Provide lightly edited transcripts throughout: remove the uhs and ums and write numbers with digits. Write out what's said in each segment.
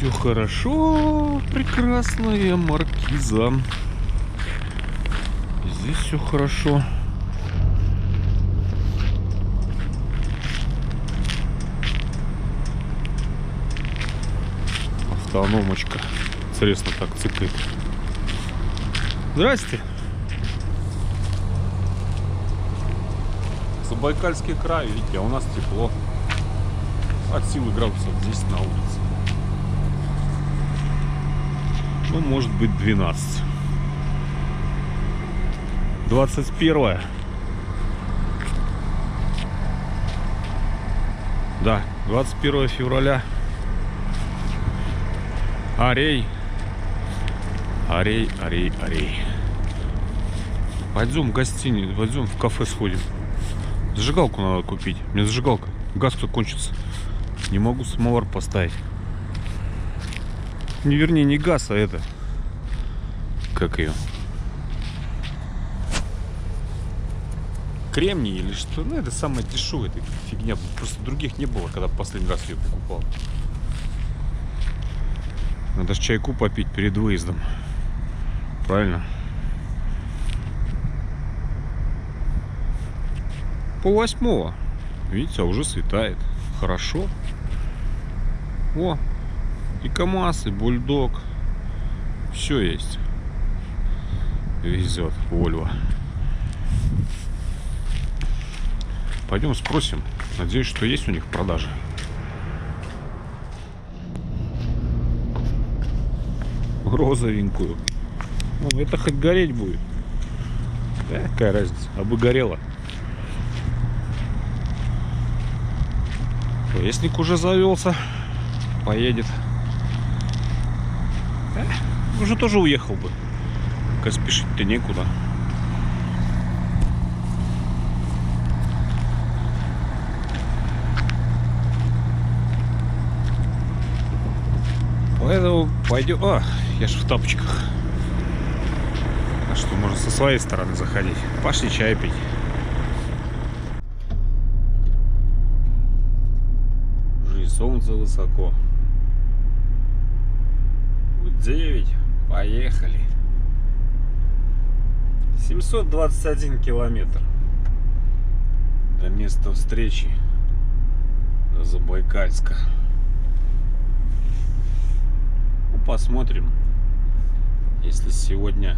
все хорошо, прекрасная маркиза. Здесь все хорошо. Автономочка. Интересно, так цикает. Здрасте. Забайкальский край, видите, а у нас тепло. От силы градусов 10 на улице. Ну, может быть, 12. 21. Да, 21 февраля. Арей. Арей, арей, арей. Пойдем в гостиницу, пойдем в кафе сходим. Зажигалку надо купить. Мне зажигалка. Газ-то кончится. Не могу самовар поставить. Не, вернее, не газ, а это. Как ее? Кремний или что? Ну, это самая дешевая эта фигня. Просто других не было, когда в последний раз ее покупал. Надо же чайку попить перед выездом. Правильно? Пол-8. Видите, а уже светает. Хорошо. О, и КамАЗ, и Бульдог. Все есть. Везет Вольво. Пойдем спросим. Надеюсь, что есть у них продажи. Розовенькую. Ну, это хоть гореть будет. Да, какая разница, а бы горело. Вестник уже завелся. Поедет. Уже тоже уехал бы. Пока спешить-то некуда. Поэтому пойдем. А, я ж в тапочках. А что, можно со своей стороны заходить. Пошли чай пить. Солнце высоко. 9. Поехали. 721 километр до места встречи, до Забайкальска. Ну, посмотрим. Если сегодня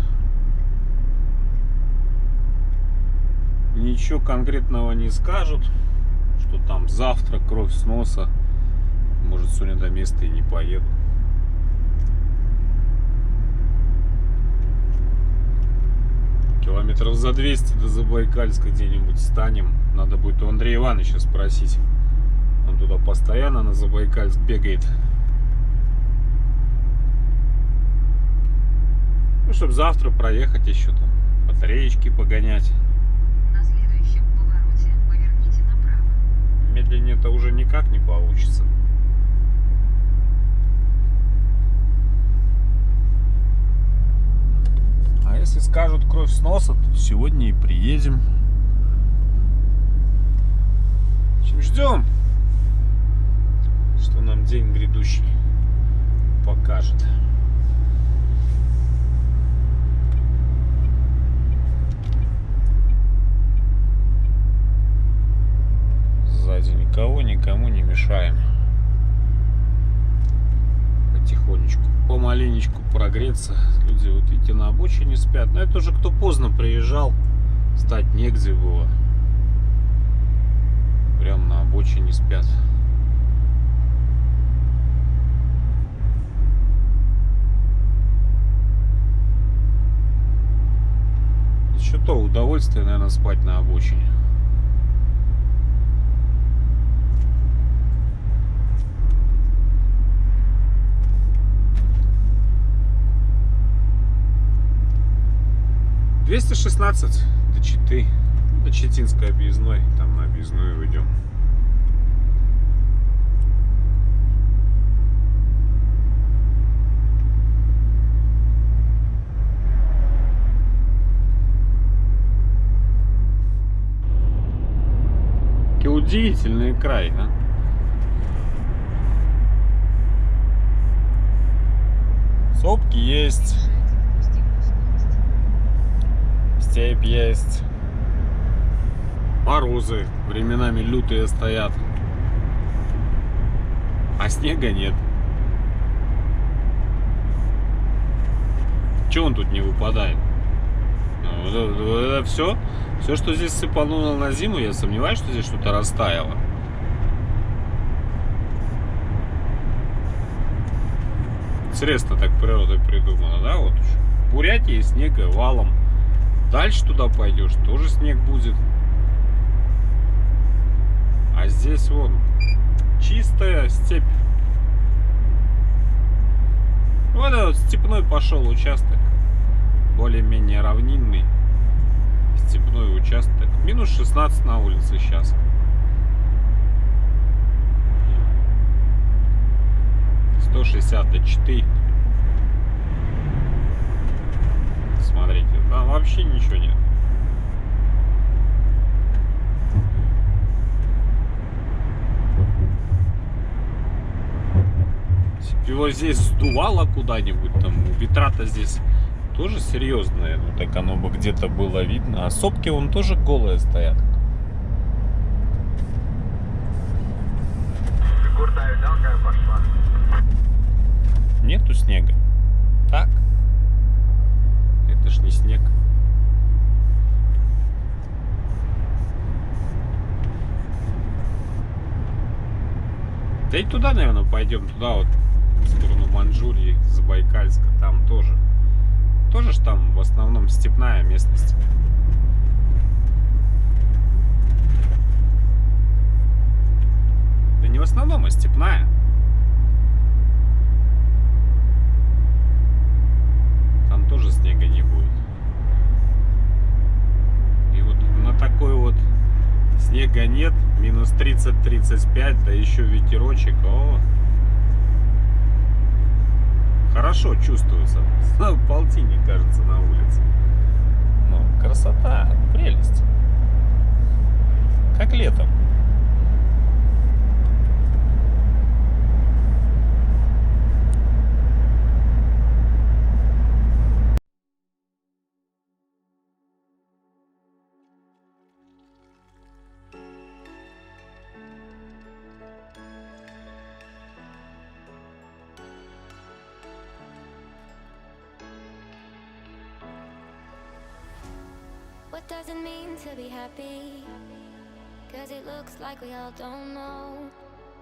ничего конкретного не скажут, что там завтра кровь с носа, может, сегодня до места и не поеду. Километров за 200 до Забайкальска где-нибудь станем. Надо будет у Андрея Ивановича спросить. Он туда постоянно на Забайкальск бегает. Ну, чтобы завтра проехать еще там, батареечки погонять. На следующем повороте поверните направо. Медленнее-то уже никак не получится. А если скажут кровь с носа, то сегодня и приедем. Чем ждем, что нам день грядущий покажет. Сзади никому не мешаем. Потихонечку, помаленечку прогреться. Люди, вот видите, на обочине спят. Но это уже кто поздно приезжал, встать негде было. Прям на обочине спят. Еще то удовольствие, наверное, спать на обочине. «216 до Читы, до Читинской объездной, там на объездную уйдем. Какой удивительный край, а? Сопки есть, Снижайте допустимую скорость. степь есть. Морозы временами лютые стоят. А снега нет. Чего он тут не выпадает? Ну, это все. Все, что здесь сыпануло на зиму, я сомневаюсь, что здесь что-то растаяло. Интересно так природа придумала, да? Вот в Бурятии снега валом. Дальше туда пойдешь, тоже снег будет. А здесь вон чистая степь. Вот этот степной пошел участок. Более-менее равнинный. Степной участок. Минус 16 на улице сейчас. -164. Смотрите, там вообще ничего нет. Его здесь сдувало куда-нибудь, там ветра-то здесь тоже серьезные, ну так оно бы где-то было видно. А сопки вон тоже голые стоят. Крутая далкая пошла. Нету снега. Так. Это ж не снег. Да и туда, наверное, пойдем. Туда вот, в сторону Манчжурии, Забайкальска. Там тоже. Тоже ж там в основном степная местность. Да не в основном, а степная. Там тоже снега не будет. И вот на такой вот снега нет. Минус 30-35, да еще ветерочек. О, хорошо чувствуется. Полтинник, кажется, на улице. Ну, красота, прелесть. Как летом. What does it mean to be happy? Cause it looks like we all don't know.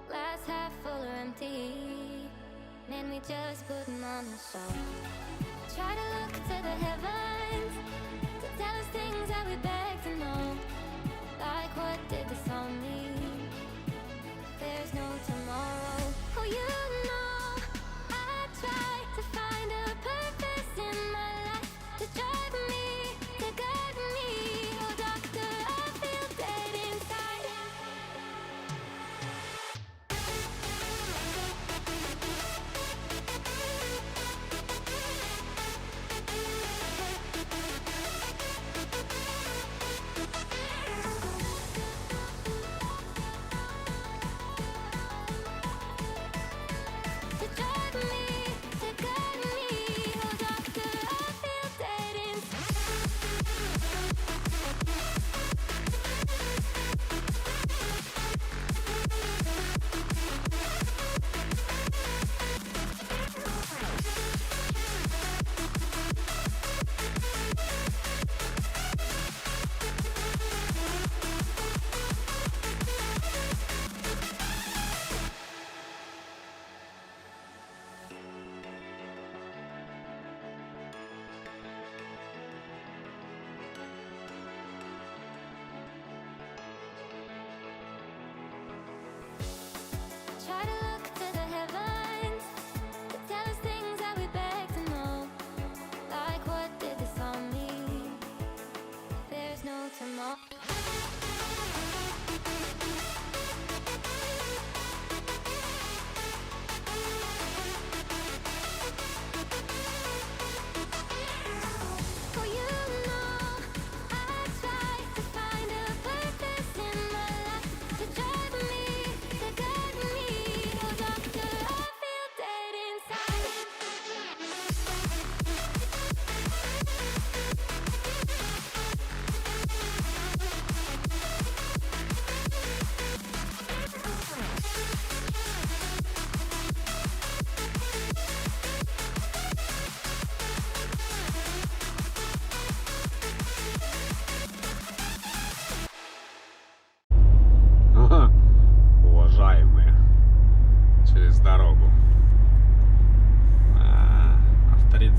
Glass half full or empty. Man, we just putting on a show. Try to look to the heavens to tell us things that we beg to know. Like what did the song mean? There's no tomorrow. Oh, you know I try to find a purpose in my life to drive me, to guide me. Oh, doctor, I feel dead inside.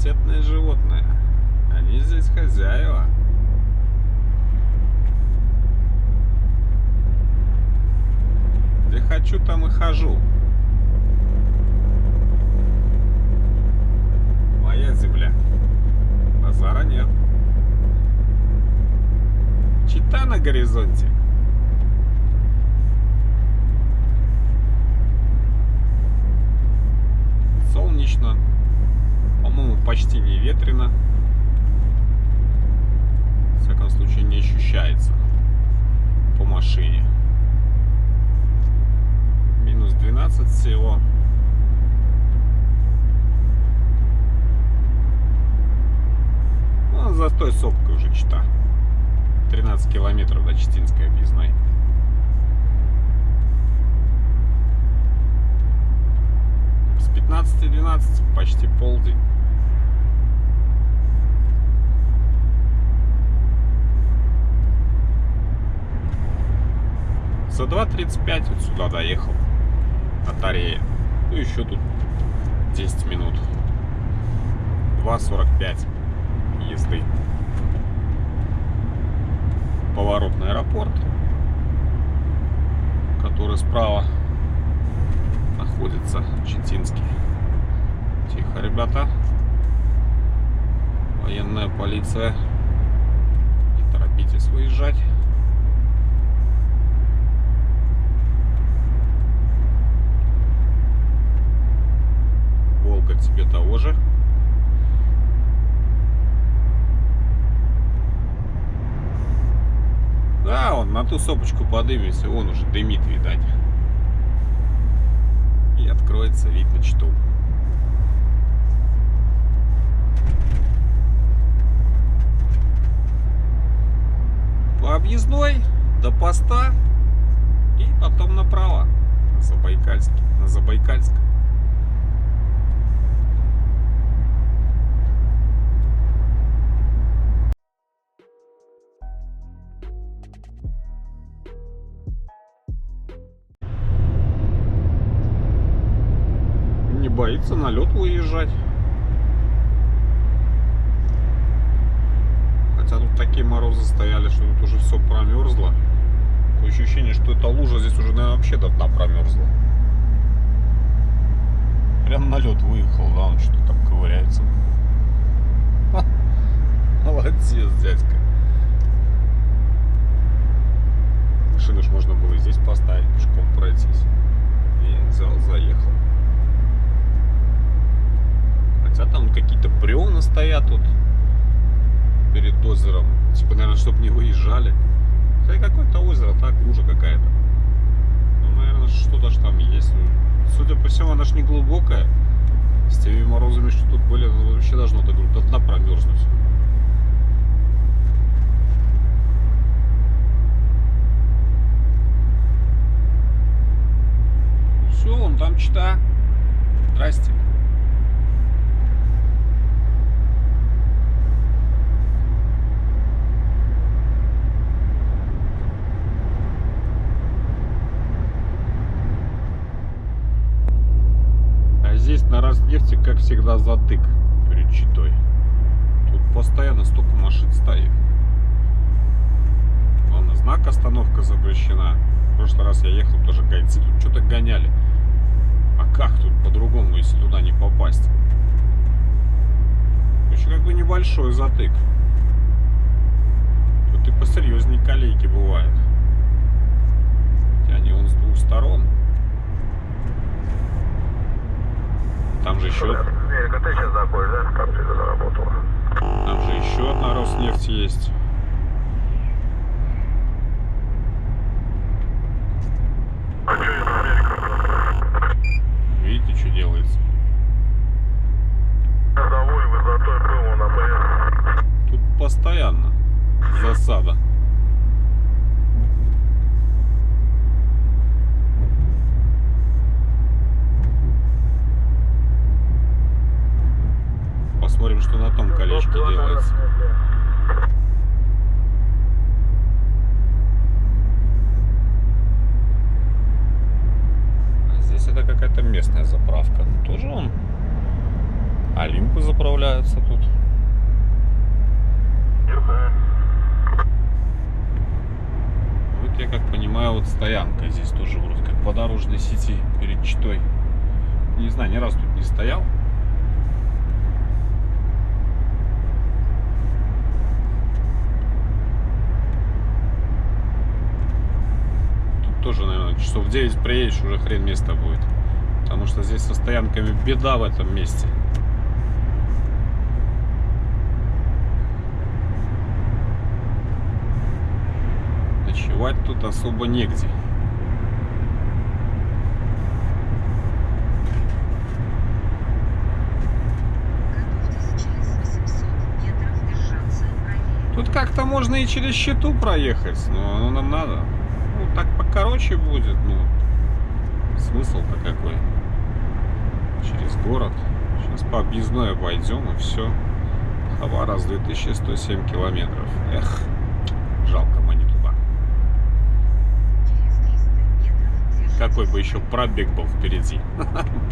Авторитетные животные. Они здесь хозяева. Где хочу, там и хожу. Моя земля. Базара нет. Чита на горизонте. Солнечно. По-моему, почти не ветрено. В всяком случае, не ощущается по машине. Минус 12 всего. Ну, за той сопкой уже Чита. 13 километров до Читинской объездной. С 15:12 почти полдень. За 2:35 вот сюда доехал. От Арея. Ну еще тут 10 минут. 2:45 езды. Поворот на аэропорт, который справа находится, Читинский. Тихо, ребята. Военная полиция. Не торопитесь выезжать. Волга тебе того же. Да, он на ту сопочку подымется, он уже дымит, видать. И откроется вид на Читу. По объездной до поста и потом направо на Забайкальский, на Забайкальск. Не боится на лед выезжать. Хотя тут такие морозы стояли, что тут уже все промерзло. Такое ощущение, что эта лужа здесь уже, наверное, вообще до дна промерзла. Прям на лед выехал, да, он что там ковыряется. Ха, молодец, дядька. Машину ж можно было и здесь поставить, пешком пройтись. И взял, заехал. Хотя там какие-то бревна стоят тут перед озером. Типа, наверное, чтобы не выезжали. Хотя какое-то озеро, так, лужа какая-то. Ну, наверное, что-то ж там есть. Судя по всему, она ж не глубокая. С теми морозами, что тут были, вообще должно до дна промерзнуть. Все, вон там Чита. Здрасте. Здесь на Роснефти, как всегда, затык перед Читой. Тут постоянно столько машин стоит. Главное, знак «Остановка запрещена». В прошлый раз я ехал, тоже гайцы тут что-то гоняли. А как тут по-другому, если туда не попасть? Еще как бы небольшой затык. Тут и посерьезнее колейки бывают. Хотя они вон с двух сторон. Там же еще... Ты сейчас заходишь, да? Как ты заработала? Там же еще одна Роснефть есть. А что это Америка? Видите, что делается? Довольно высотой был на АБС. Тут постоянно засада. Посмотрим, что на том колечке делается. А здесь это какая-то местная заправка. Тоже он Олимпы заправляются. стоянка здесь тоже вроде как по дорожной сети перед Читой. Не знаю, ни разу тут не стоял. Тут тоже, наверное, часов 9 приедешь, уже хрен места будет. Потому что здесь со стоянками беда в этом месте. Ночевать тут особо негде. Готовьтесь через 800 метров держаться правее. Тут как-то можно и через Читу проехать, но оно нам надо. Ну, так покороче будет, ну, смысл-то какой? Через город. Сейчас по объездной обойдем и все. Хабаровск 2107 километров. Эх, жалко, мы не туда. Через 300 метров держитесь. Какой бы еще пробег был впереди.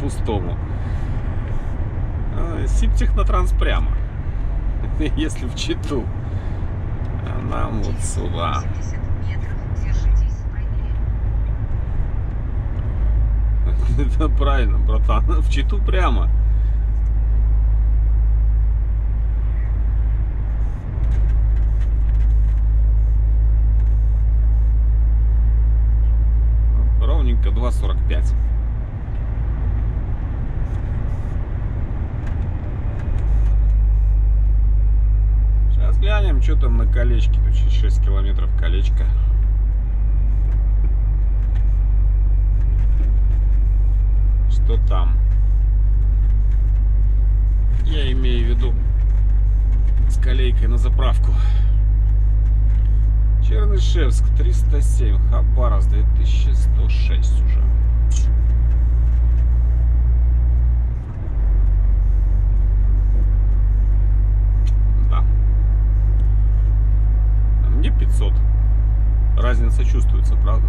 Пустому. Сибтехнотрans прямо. Если в Читу. А нам вот сюда. 70 метров держитесь правее. Это правильно, братан. В Читу прямо. Ровненько 2:45. Сейчас глянем, что там на колечке. Тут через 6 километров колечко. Что там? Я имею в виду с колейкой на заправку. Чернышевск 307, Хабаровск 2106 уже. Да. А мне 500. Разница чувствуется, правда?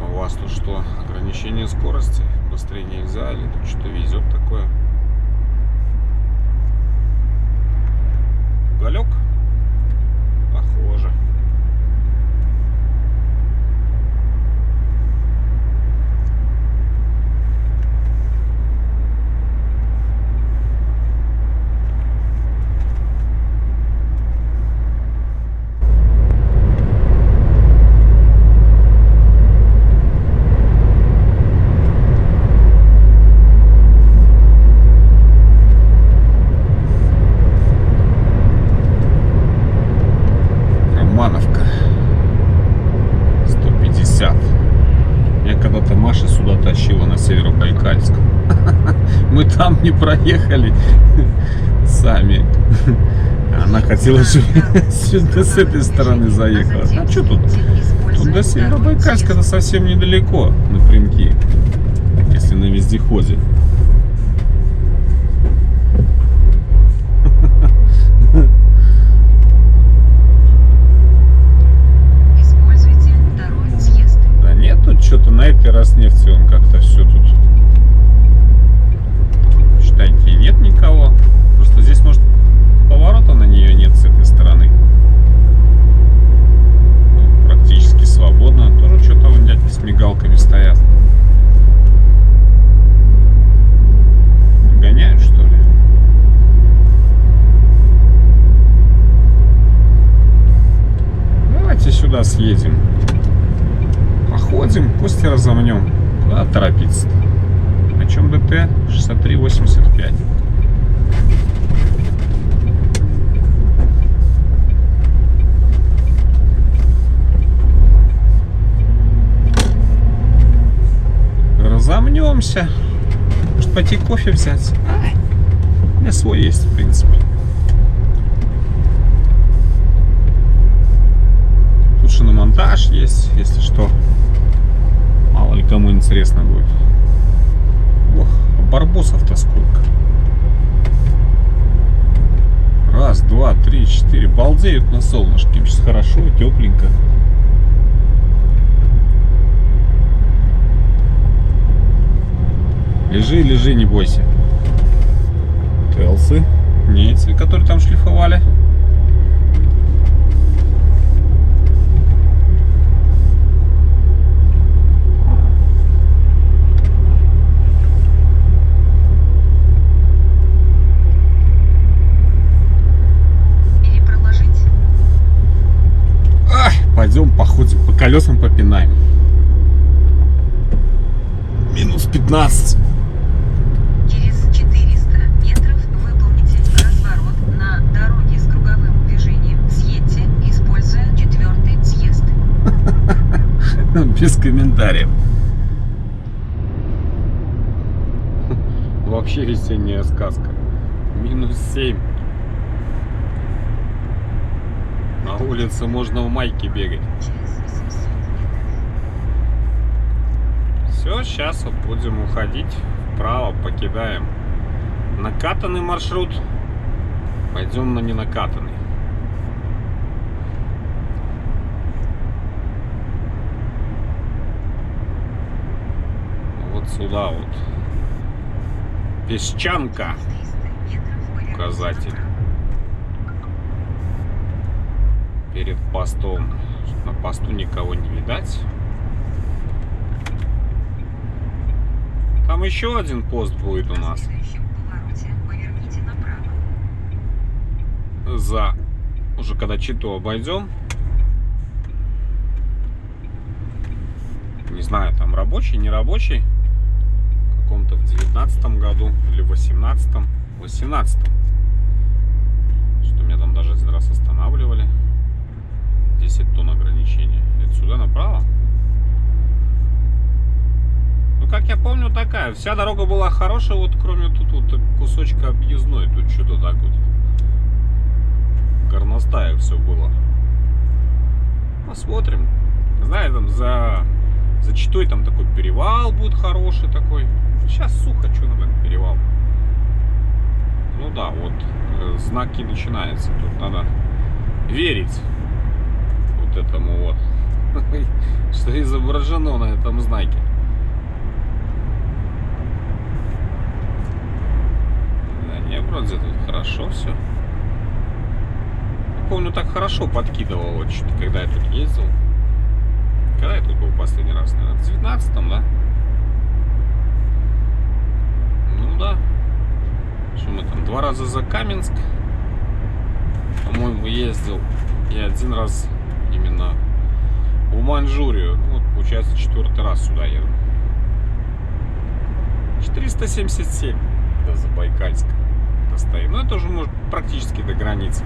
У вас тут что? Ограничение скорости? Быстрее нельзя? Или тут что-то везет такое? Уголек? Похоже. Тащила на Северобайкальск. Мы там не проехали сами. Она хотела, чтобы сюда с этой стороны заехала. А что тут? Тут до Северобайкальска это совсем недалеко напрямки, если на вездеходе. Используйте второй съезд. Да нет, тут что-то на этой Роснефти он как-то все тут. Считайте, нет никого. Просто здесь, может, поворота на нее нет с этой стороны. Ну, практически свободно. Тоже что-то вон дядьки с мигалками стоят. Гоняют, что ли? Давайте сюда съедем. Походим, кости разомнем. Куда торопиться? О чем ДТ? 63,85. Разомнемся. Может пойти кофе взять? У меня свой есть, в принципе. Тут шиномонтаж есть, если что. Мало ли кому интересно будет. Ох, а барбосов-то сколько. Раз, два, три, четыре. Балдеют на солнышке. Сейчас хорошо, тепленько. Лежи, лежи, не бойся. Телсы. Нейцы, которые там шлифовали. Перепроложить. Пойдем походим, по колесам попинаем. Минус 15. Через 400 метров выполните разворот на дороге с круговым движением. Съедьте, используя 4-й съезд. Без комментариев. Вообще весенняя сказка. Минус 7. На улице можно в майке бегать. Через 800 метров. Все, сейчас вот будем уходить вправо, покидаем накатанный маршрут. Пойдем на ненакатанный. Вот сюда вот. Песчанка. 300 метров поверните Указатель. направо. Перед постом. На посту никого не видать. Там еще один пост будет у На нас. следующем повороте поверните направо. За уже когда Читу обойдем. Не знаю, там рабочий, не рабочий. В каком-то в 19-м году или в 18-м. В 18-м. Что меня там даже один раз останавливали. 10 тонн ограничения. Это сюда направо? Ну, как я помню, такая. Вся дорога была хорошая, вот кроме тут вот кусочка объездной. Тут что-то так вот. Горностаев все было. Посмотрим. Знаю, там за Читой там такой перевал будет хороший такой. Сейчас сухо, что нам этот перевал. Ну да, вот знаки начинаются. Тут надо верить вот этому вот, что изображено на этом знаке. Да не, вроде тут хорошо все. Помню, так хорошо подкидывал, вот, когда я тут ездил. Когда я тут был последний раз? Наверное, в 19-м, да? Ну да. Что мы там? 2 раза за Каменск, по-моему, ездил. И 1 раз именно в Маньчжурию. Ну, вот, получается, 4-й раз сюда еду. 477 до Забайкальска достоим. Ну, это уже, может, практически до границы.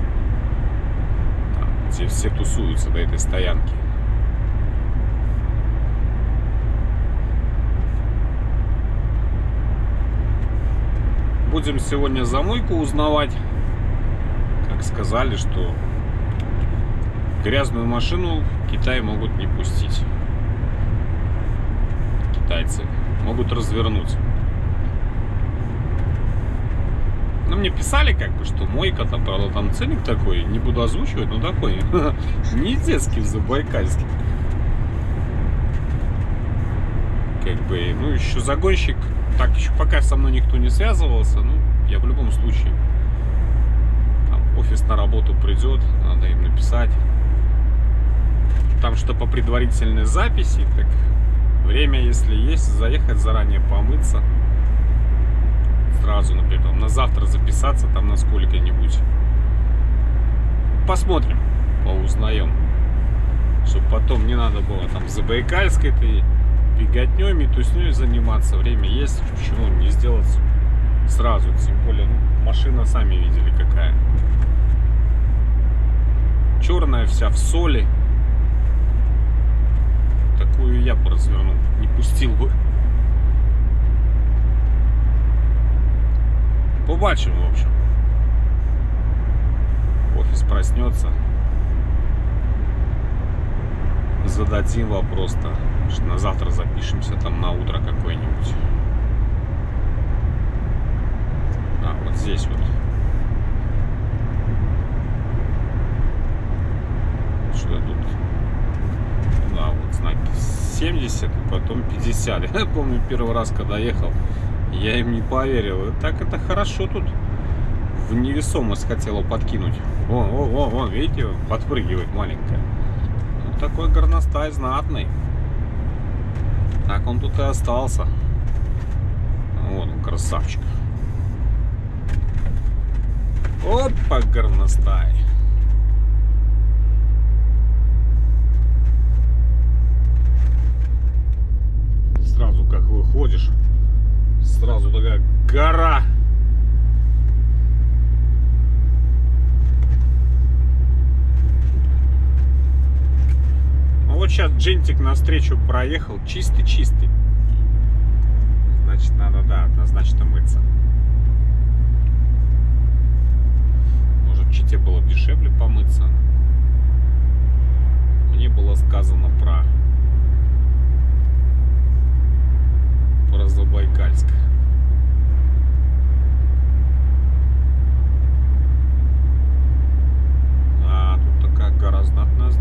Там, где все тусуются до этой стоянки. Будем сегодня замойку узнавать. Как сказали, что грязную машину в Китай могут не пустить. Китайцы могут развернуть. Ну, мне писали, как бы, что мойка, там, правда, там ценник такой, не буду озвучивать, но такой, не детский в Забайкальске. Как бы, ну, еще загонщик. Так, еще пока со мной никто не связывался, ну, я в любом случае, там, офис на работу придет, надо им написать. Там что по предварительной записи, так время, если есть, заехать заранее помыться. Сразу, например, на завтра записаться там на сколько-нибудь. Посмотрим, поузнаем. Чтобы потом не надо было там в Забайкальской-то беготней, тусней заниматься. Время есть, почему не сделать сразу. Тем более, ну, машина, сами видели, какая. Черная вся в соли. Такую я бы развернул, не пустил бы. Побачим, в общем. Офис проснется. Зададим вопрос-то. Что на завтра запишемся там на утро какое-нибудь. А, вот здесь вот. Что тут? Да, вот знаки 70, потом 50. Я помню, первый раз, когда ехал, Я им не поверил. И так это хорошо тут в невесомость хотела подкинуть. О, видите, подпрыгивает маленькая. Ну, такой горностай знатный. Так он тут и остался. Вот он, красавчик. Опа, горностай. Сразу как выходишь, сразу такая гора. Ну вот сейчас джентик навстречу проехал, чистый-чистый. Значит, надо, да, однозначно мыться. Может, в Чите было дешевле помыться. Мне было сказано про Забайкальск. А, тут такая гора знатная.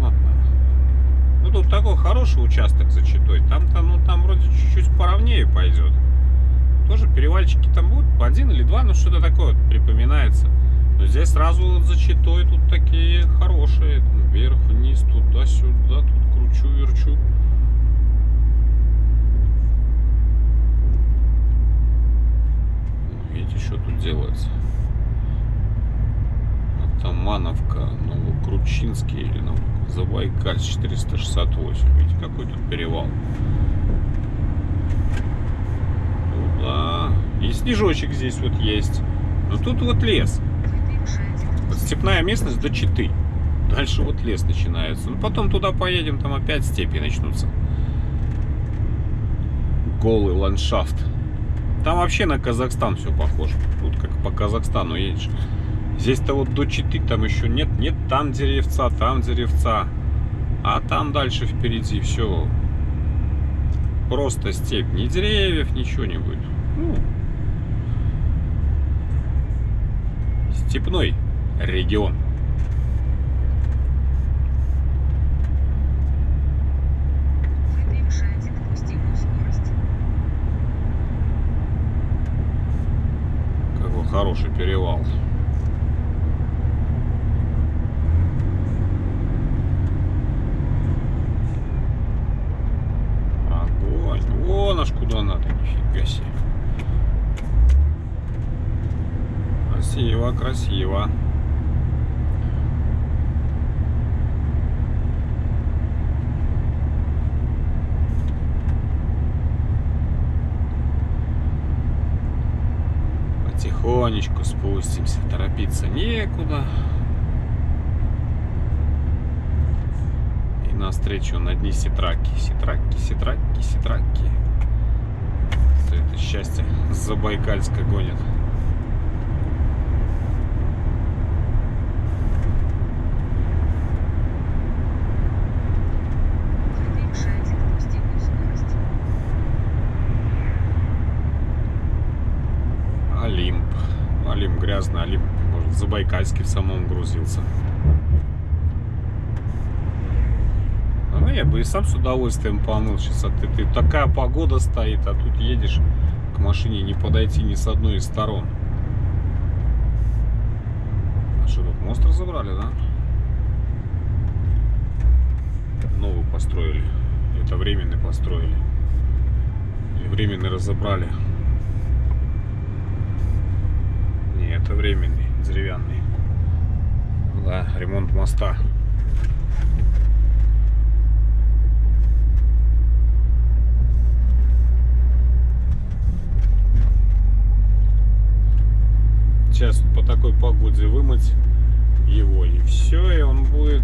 Ну, тут такой хороший участок за Читой. Там-то, ну, там вроде чуть-чуть поровнее пойдет. Тоже перевальчики там будут, один или два, ну, что-то такое вот припоминается. Но здесь сразу вот за Читой тут такие хорошие. Вверх, вниз, туда-сюда, тут кручу-верчу. Видите, что тут делается? Атамановка, Новокручинский или Забайкальск 468. Видите, какой тут перевал. Туда. И снежочек здесь вот есть. Но тут вот лес. Вот степная местность до Читы. Дальше вот лес начинается. Ну потом туда поедем, там опять степи начнутся. Голый ландшафт. Там вообще на Казахстан все похоже. Тут как по Казахстану едешь. Здесь-то вот до Читы там еще нет, там деревца, а там дальше впереди все просто степь, ни деревьев, ничего не будет. Ну, степной регион. Вы превышаете допустимую скорость. Какой хороший перевал. Огонь. Вон аж куда надо, нифига себе. Красиво, красиво. Потихонечку спустимся, торопиться некуда. И навстречу на дни Ситраки. Ситраки. Все это счастье с Забайкальска гонит. Вы превышаете допустимую скорость. Олимп грязный, Олимп, может, Забайкальский в самом грузился. Ну, я бы и сам с удовольствием помыл. Сейчас такая погода стоит, а тут едешь, к машине не подойти ни с одной из сторон. А что, тут мост разобрали, да? Новый построили. Это временный построили. Или временный разобрали. Не, это временный, деревянный. Да, ремонт моста. Сейчас по такой погоде вымыть его, и все, и он будет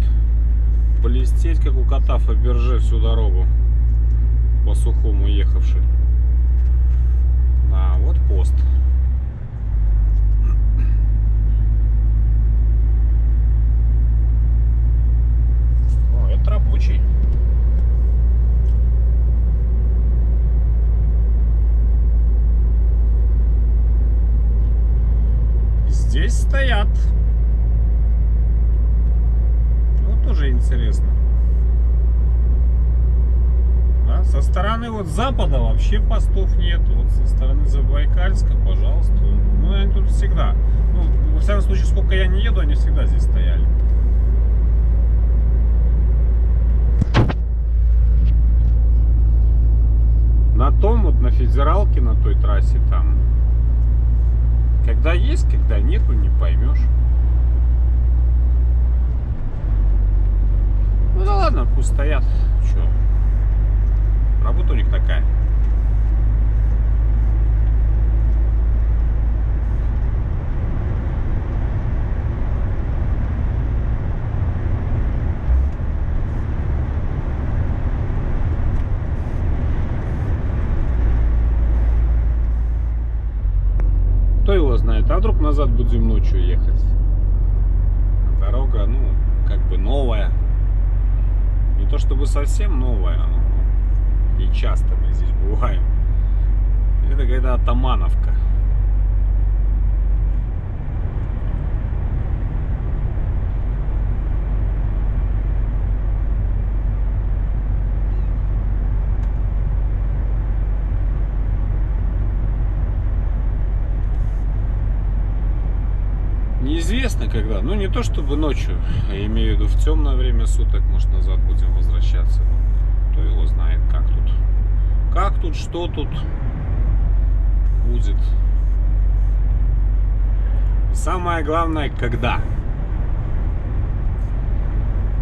блестеть, как у кота Фаберже всю дорогу по сухому ехавший. А вот пост. О, это рабочий. Здесь стоят. Вот тоже интересно. Да, Со стороны вот запада вообще постов нет. Вот со стороны Забайкальска, пожалуйста. Ну, они тут всегда. Ну, во всяком случае, сколько я не еду, они всегда здесь стояли. На том, вот на федералке, на той трассе там, когда есть, когда нету, не поймешь. Ну да ладно, пусть стоят. Че? Работа у них такая. Кто его знает, а вдруг назад будем ночью ехать? Дорога, ну, как бы новая. Не то чтобы совсем новая, но не часто мы здесь бываем. Это какая-то Атамановка. Неизвестно когда, ну не то чтобы ночью, а имею в виду в темное время суток, может назад будем возвращаться. Кто его знает, как тут, что тут будет. И самое главное, когда.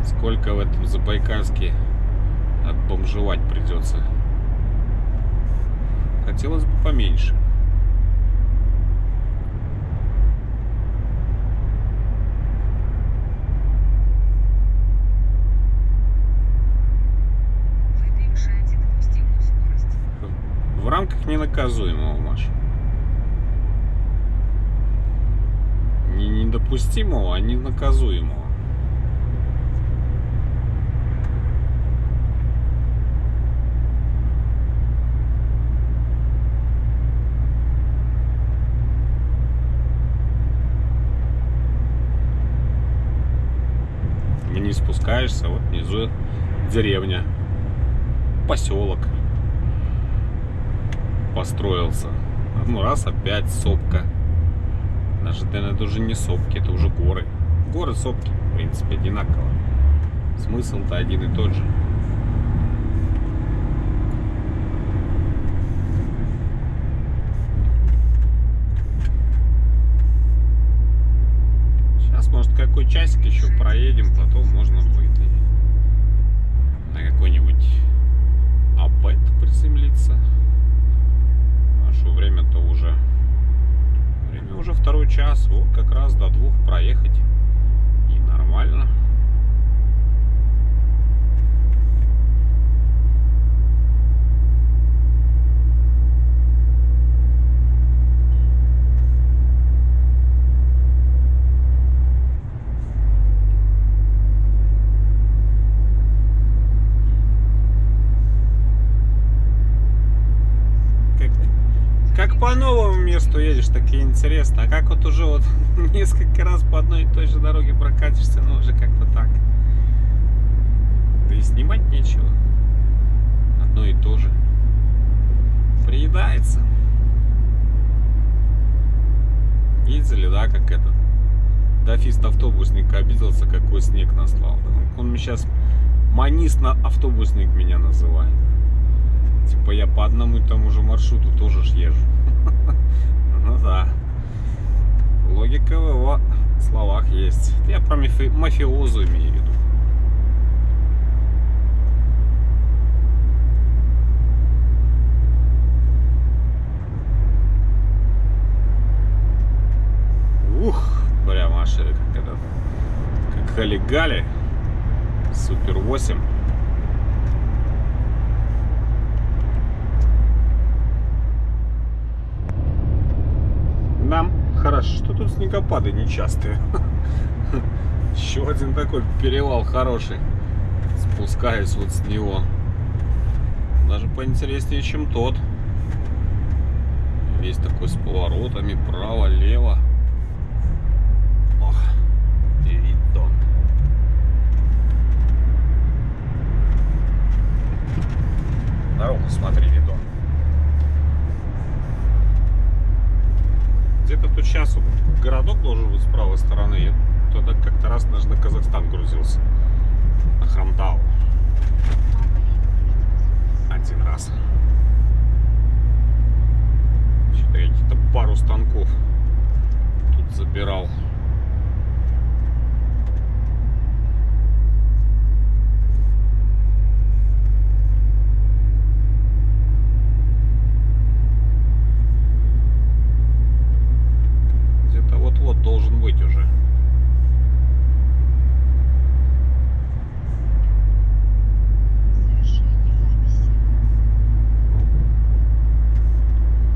Сколько в этом Забайкальске отбомжевать придется. Хотелось бы поменьше. В рамках ненаказуемого, Маш. Не недопустимого, а ненаказуемого. И не спускаешься, вот внизу деревня, поселок построился. Ну раз опять сопка. Даже, наверное, это уже не сопки, это уже горы. Горы, сопки, в принципе, одинаково. Смысл-то один и тот же. Сейчас, может, какой часик еще проедем, потом можно будет и на какой-нибудь АПЭТ приземлиться. Время-то уже второй час, вот как раз до 2 проехать и нормально. Как по новому месту едешь, так и интересно. А как вот уже вот несколько раз по одной и той же дороге прокатишься, ну уже как-то так. Да и снимать нечего. Одно и то же. Приедается. Видели, да, как этот дафист автобусник обиделся, какой снег наслал. Он мне сейчас манист-автобусник меня называет. Типа я по одному и тому же маршруту тоже ж езжу. Ну да. Логика в его словах есть. Я про мафиозу имею в виду. Ух, прям аж как этот, как Хали-Гали. Супер 8. Да, хорошо, что тут снегопады нечастые. Еще один такой перевал хороший. Спускаюсь вот с него. Даже поинтереснее, чем тот. Весь такой с поворотами, право-лево. Ох, и видно. дорогу смотри, видон. Где-то тут сейчас вот городок должен быть с правой стороны. Я туда как-то раз даже на Казахстан грузился. На Хромтау. Один раз. Что-то я какие-то пару станков тут забирал. Где-то вот-вот должен быть уже.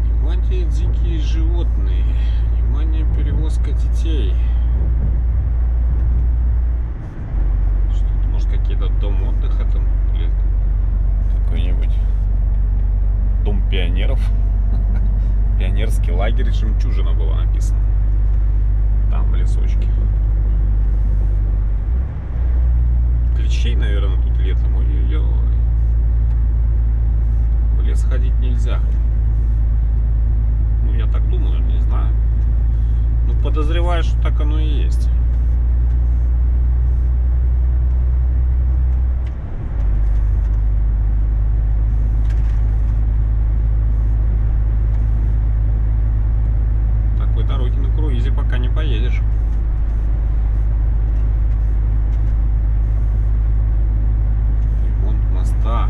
Внимание, дикие животные. Внимание, перевозка детей. Что-то, может, какие-то дом отдыха там или какой-нибудь дом пионеров. Пионерский лагерь «Жемчужина» было написано. Там, в лесочке. Клещей, наверное, тут летом. Ой-ой-ой. В лес ходить нельзя. Ну, я так думаю, не знаю. Ну, подозреваю, что так оно и есть. Такой дороги на круизе пока не поедешь. Ремонт моста.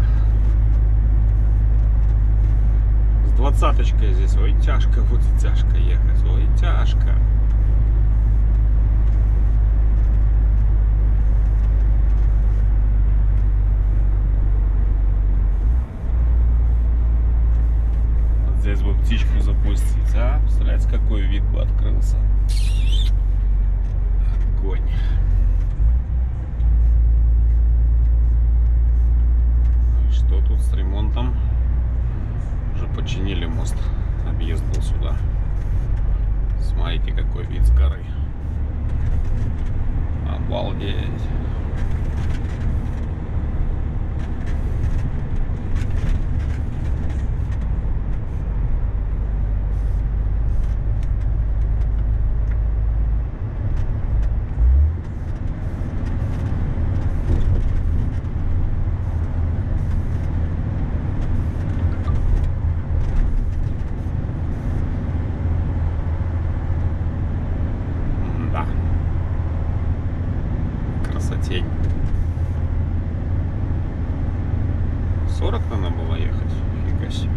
С 20-очкой здесь. Ой, тяжко, вот тяжко ехать. Ой, тяжко. Вот здесь бы птичку запустить, а? Представляете, какой вид бы открылся. Огонь. И что тут с ремонтом? Уже починили мост. Объезд был сюда. Смотрите, какой вид с горы. Обалдеть. Да. Красотень. 40 надо было ехать. Фига себе.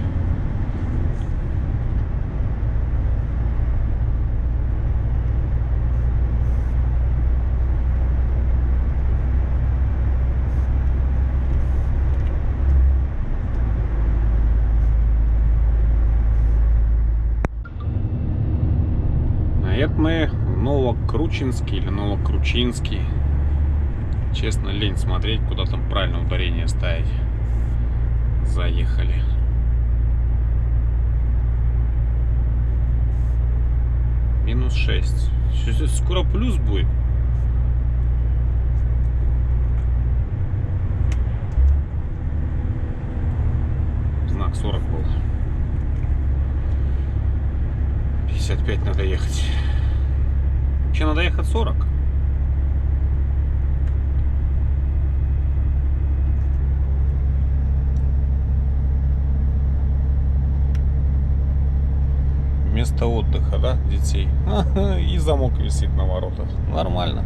А это мы в Новокручинский или Новокручинский. Честно, лень смотреть, куда там правильно ударение ставить. Заехали. Минус 6. Сейчас скоро плюс будет. Знак 40 был. 55 надо ехать. Вообще надо ехать 40. Место отдыха, да, детей. И замок висит на воротах. Нормально.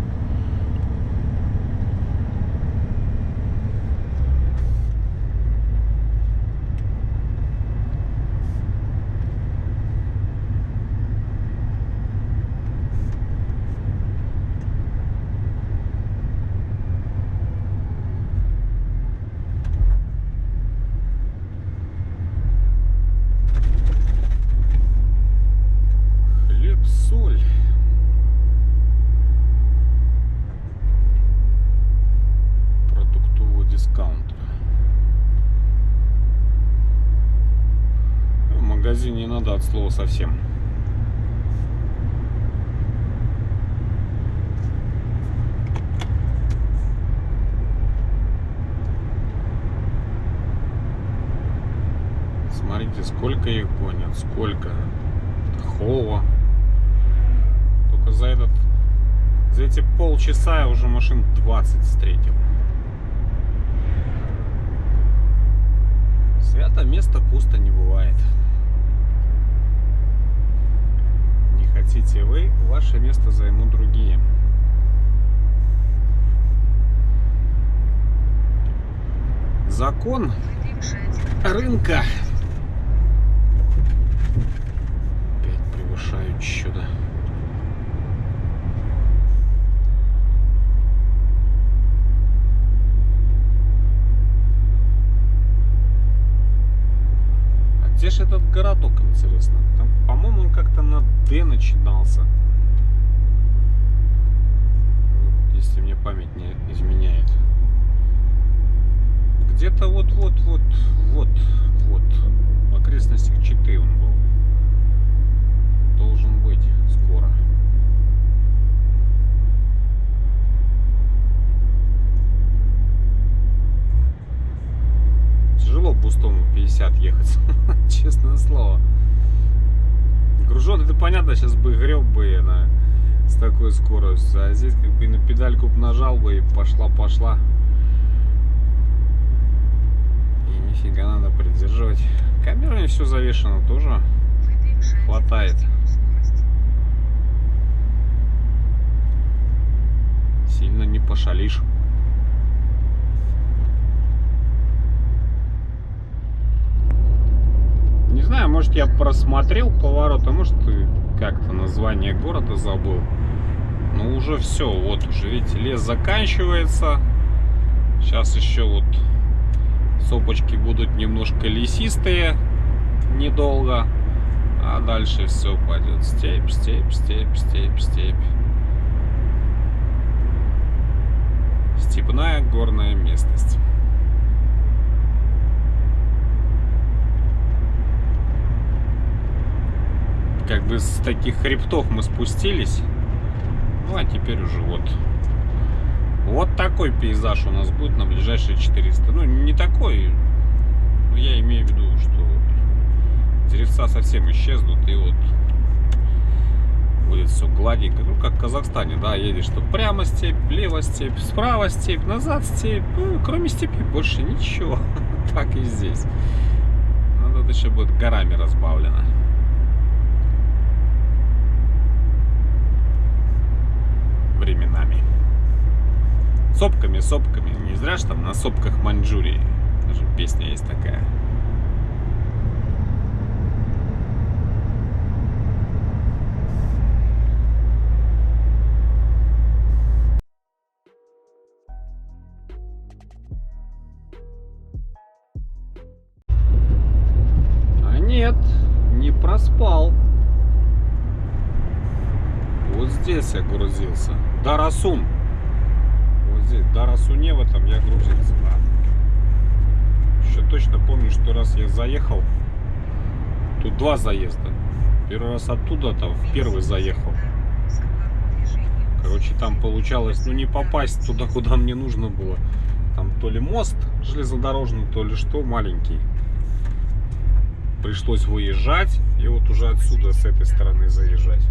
Соль. Продуктовый дискаунтер. В магазине не надо от слова совсем. Смотрите, сколько их гонят, сколько. Хова. Только за эти полчаса я уже машин 20 встретил. Свято место пусто не бывает. Не хотите вы, ваше место займут другие. Закон рынка. Опять превышают чудо. А где же этот городок, интересно? Там, по-моему, он как-то на Д начинался. Если мне память не изменяет. Где-то вот в окрестностях Читы он был. Должен быть скоро. Тяжело пустому 50 ехать, честное слово. Гружен, это понятно, сейчас бы греб бы с такой скоростью. А здесь как бы на педальку нажал бы и пошла. Нифига надо придерживать. Камерами все завешено тоже. Хватает. Сильно не пошалишь. Не знаю, может я просмотрел поворот, а может и как-то название города забыл. Но уже все, вот уже видите, лес заканчивается. Сейчас еще вот сопочки будут немножко лесистые, недолго, а дальше все пойдет степь. Степная горная местность. Как бы с таких хребтов мы спустились, ну а теперь уже вот такой пейзаж у нас будет на ближайшие 400. Ну, не такой, но я имею в виду, что деревца совсем исчезнут, и вот будет все гладенько. Ну, как в Казахстане, да, едешь, что прямо степь, влево степь, справа степь, назад степь. Ну, кроме степи больше ничего. Так и здесь. Но тут еще будет горами разбавлено. Временами. Сопками. Не зря ж там на сопках Маньчжурии. Даже песня есть такая. А нет, не проспал. Вот здесь я грузился. Дарасун. Здесь, в Дарасуне в этом я грузился, да. Еще точно помню, что раз я заехал, тут 2 заезда. Первый раз оттуда, там в первый заехал. Короче, там получалось, не попасть туда, куда мне нужно было. Там то ли мост железнодорожный, то ли что, маленький. Пришлось выезжать, и вот уже отсюда, с этой стороны заезжать.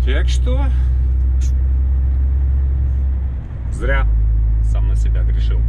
Так что зря сам на себя грешил.